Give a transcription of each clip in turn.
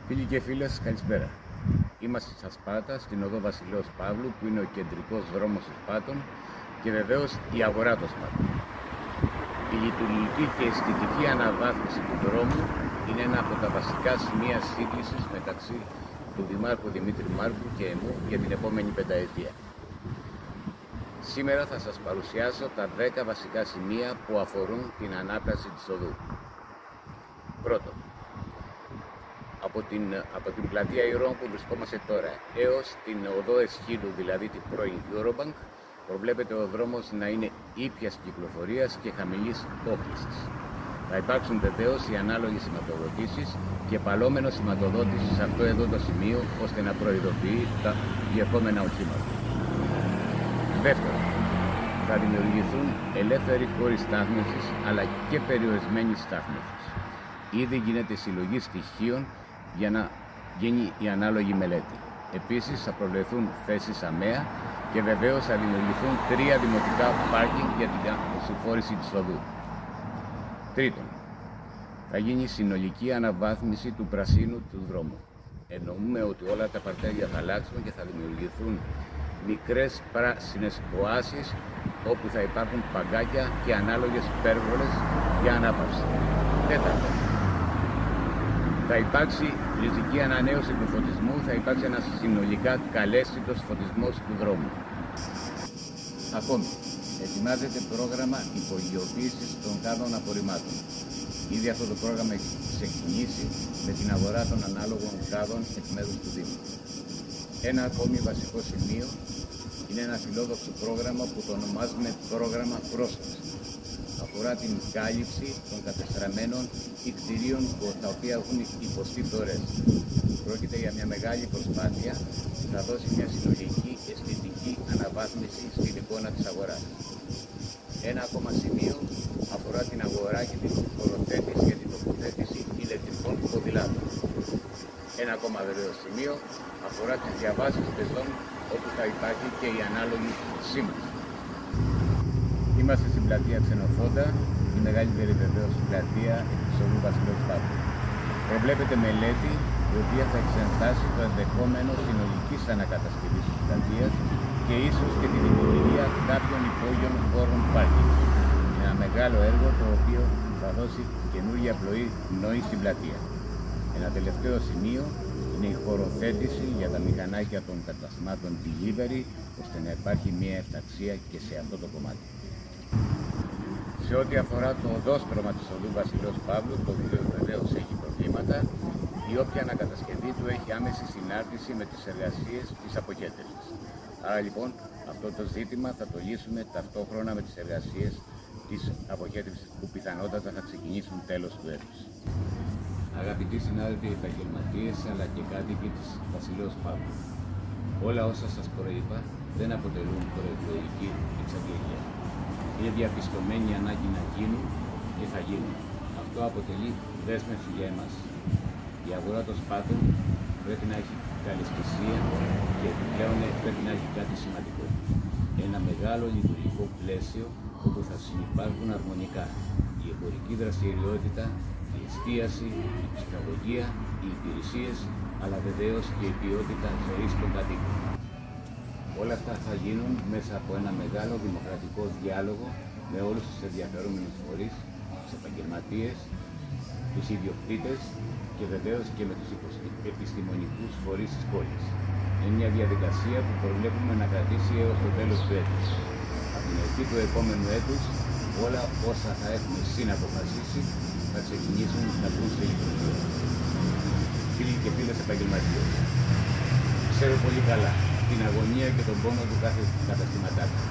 Φίλοι και φίλες, καλησπέρα. Είμαστε στα Σπάτα, στην οδό Βασιλέως Παύλου, που είναι ο κεντρικός δρόμος των Σπάτων και βεβαίως η αγορά των Σπάτων. Η λειτουργική και αισθητική αναβάθμιση του δρόμου είναι ένα από τα βασικά σημεία σύγκλησης μεταξύ του Δημάρχου Δημήτρη Μάρκου και εμού για την επόμενη πενταετία. Σήμερα θα σας παρουσιάσω τα 10 βασικά σημεία που αφορούν την ανάπλαση της οδού. Πρώτον, από την πλατεία Ηρώων που βρισκόμαστε τώρα έως την οδό Εσχύλου, δηλαδή την πρώην Eurobank, προβλέπεται ο δρόμος να είναι ήπιας κυκλοφορίας και χαμηλής όχλησης. Θα υπάρξουν βεβαίως οι ανάλογες σηματοδοτήσεις και παλόμενο σηματοδότηση σε αυτό εδώ το σημείο, ώστε να προειδοποιεί τα διερχόμενα οχήματα. Δεύτερον, θα δημιουργηθούν ελεύθεροι χώροι στάθμευσης αλλά και περιορισμένη στάθμευσης. Ήδη γίνεται συλλογή στοιχείων για να γίνει η ανάλογη μελέτη. Επίσης θα προβλεφθούν θέσεις ΑΜΕΑ και βεβαίως θα δημιουργηθούν 3 δημοτικά πάρκινγκ για την συμφόρηση της οδού. Τρίτον, θα γίνει συνολική αναβάθμιση του πρασίνου του δρόμου. Εννοούμε ότι όλα τα παρτέρια θα αλλάξουν και θα δημιουργηθούν μικρές πράσινες οάσεις όπου θα υπάρχουν παγκάκια και ανάλογες πέργολες για ανάπαυση. Τέταρτον, θα υπάρξει ριζική ανανέωση του φωτισμού, θα υπάρξει ένας συνολικά καλέσθητος φωτισμός του δρόμου. Ακόμη, ετοιμάζεται πρόγραμμα υπογειοποίησης των κάδων απορριμμάτων. Ήδη αυτό το πρόγραμμα έχει ξεκινήσει με την αγορά των ανάλογων κάδων εκ μέρους του Δήμου. Ένα ακόμη βασικό σημείο είναι ένα φιλόδοξο πρόγραμμα που το ονομάζουμε πρόγραμμα πρόσφαση. Αφορά την κάλυψη των κατεστραμμένων ή κτηρίων τα οποία έχουν υποστεί φθορές. Πρόκειται για μια μεγάλη προσπάθεια που θα δώσει μια συνολική αισθητική αναβάθμιση στην εικόνα της αγοράς. Ένα ακόμα σημείο αφορά την αγορά και την χωροθέτηση για την τοποθέτηση ηλεκτρικών ποδηλάτων. Ένα ακόμα βεβαίως σημείο αφορά τις διαβάσεις πεζών, όπου θα υπάρχει και η ανάλογη σήμανση. Είμαστε στην πλατεία Ξενοφόντα, η μεγαλύτερη βεβαίως πλατεία της οδού Βασιλέως Παύλου. Προβλέπεται μελέτη η οποία θα εξετάσει το ενδεχόμενο συνολικής ανακατασκευής της πλατείας και ίσως και την δημιουργία κάποιων υπόγειων χώρων πάρκινγκ. Ένα μεγάλο έργο το οποίο θα δώσει καινούργια πνοή στην πλατεία. Ένα τελευταίο σημείο είναι η χωροθέτηση για τα μηχανάκια των καταστημάτων delivery, ώστε να υπάρχει μια ευταξία και σε αυτό το κομμάτι. Σε ό,τι αφορά το οδόστρωμα της οδού Βασιλέως Παύλου, το οποίο βεβαίως έχει προβλήματα, η όποια ανακατασκευή του έχει άμεση συνάρτηση με τις εργασίες της αποχέτευσης. Άρα λοιπόν αυτό το ζήτημα θα το λύσουμε ταυτόχρονα με τις εργασίες της αποχέτευσης που πιθανότατα θα ξεκινήσουν τέλος του έτους. Αγαπητοί συνάδελφοι επαγγελματίες αλλά και κάτοικοι της Βασιλέως Παύλου, όλα όσα σας προείπα δεν αποτελούν προεκλογική εξαγγελία. Είναι διαπιστωμένη ανάγκη να γίνουν και θα γίνουν. Αυτό αποτελεί δέσμευση για εμάς. Η αγορά των Σπάτων πρέπει να έχει καλεσθησία και επιπλέον πρέπει να έχει κάτι σημαντικό. Ένα μεγάλο λειτουργικό πλαίσιο όπου θα συνυπάρχουν αρμονικά η εμπορική δραστηριότητα, η εστίαση, η ψυχαγωγία, οι υπηρεσίες, αλλά βεβαίως και η ποιότητα ζωής των κατοίκων. Όλα αυτά θα γίνουν μέσα από ένα μεγάλο δημοκρατικό διάλογο με όλους τους ενδιαφερόμενους φορείς, τους επαγγελματίες, τους ιδιοκτήτες και βεβαίως και με τους επιστημονικούς φορείς της πόλης. Είναι μια διαδικασία που προβλέπουμε να κρατήσει έως το τέλος του έτους. Από την αρχή του επόμενου έτους, όλα όσα θα έχουμε συναποφασίσει θα ξεκινήσουν να μπουν σε λειτουργία. Φίλοι και φίλες επαγγελματίες, ξέρω πολύ καλά την αγωνία και τον πόνο του κάθε καταστηματάρχη.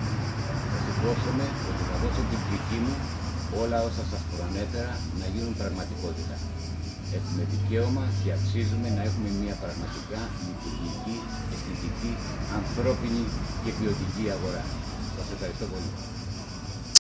Θα σηκώσουμε ότι θα δώσω την ψυχή μου όλα όσα σας προανέφερα να γίνουν πραγματικότητα. Έχουμε δικαίωμα και αξίζουμε να έχουμε μια πραγματικά λειτουργική, αισθητική, ανθρώπινη και ποιοτική αγορά. Σας ευχαριστώ πολύ.